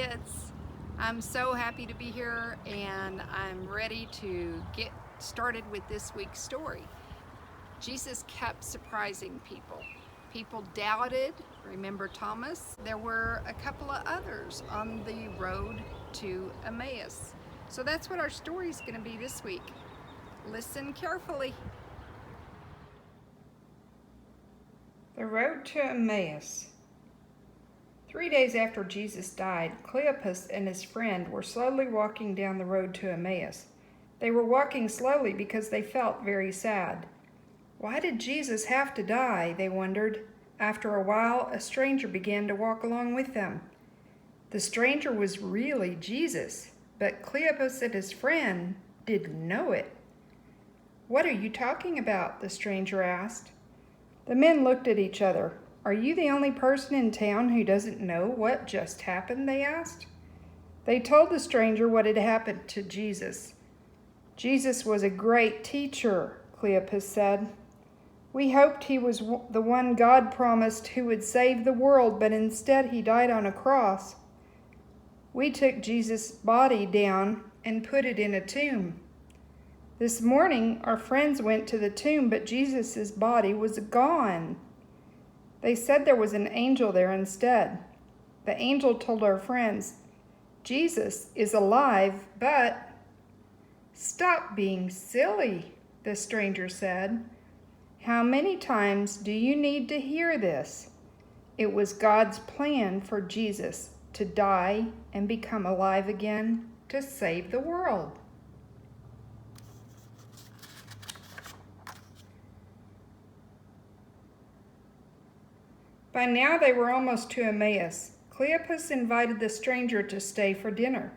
Kids. I'm so happy to be here and I'm ready to get started with this week's story. Jesus kept surprising people. People doubted. Remember Thomas? There were a couple of others on the road to Emmaus. So that's what our story is going to be this week. Listen carefully. The road to Emmaus. 3 days after Jesus died, Cleopas and his friend were slowly walking down the road to Emmaus. They were walking slowly because they felt very sad. Why did Jesus have to die? They wondered. After a while, a stranger began to walk along with them. The stranger was really Jesus, but Cleopas and his friend didn't know it. "What are you talking about?" the stranger asked. The men looked at each other. "Are you the only person in town who doesn't know what just happened?" they asked. They told the stranger what had happened to Jesus. "Jesus was a great teacher," Cleopas said. "We hoped he was the one God promised who would save the world, but instead he died on a cross. We took Jesus' body down and put it in a tomb. This morning, our friends went to the tomb, but Jesus' body was gone. They said there was an angel there instead. The angel told our friends, 'Jesus is alive, but—'" "Stop being silly," the stranger said. "How many times do you need to hear this? It was God's plan for Jesus to die and become alive again to save the world." By now they were almost to Emmaus. Cleopas invited the stranger to stay for dinner.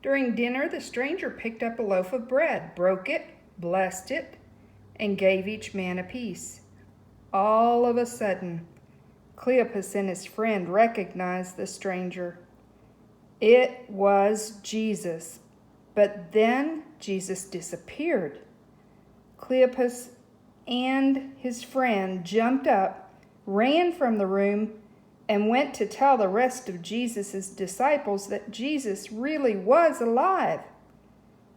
During dinner, the stranger picked up a loaf of bread, broke it, blessed it, and gave each man a piece. All of a sudden, Cleopas and his friend recognized the stranger. It was Jesus. But then Jesus disappeared. Cleopas and his friend jumped up, ran from the room, and went to tell the rest of Jesus' disciples that Jesus really was alive.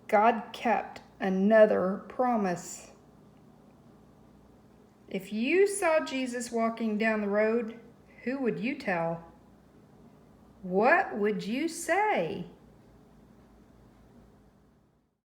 God kept another promise. If you saw Jesus walking down the road, who would you tell? What would you say?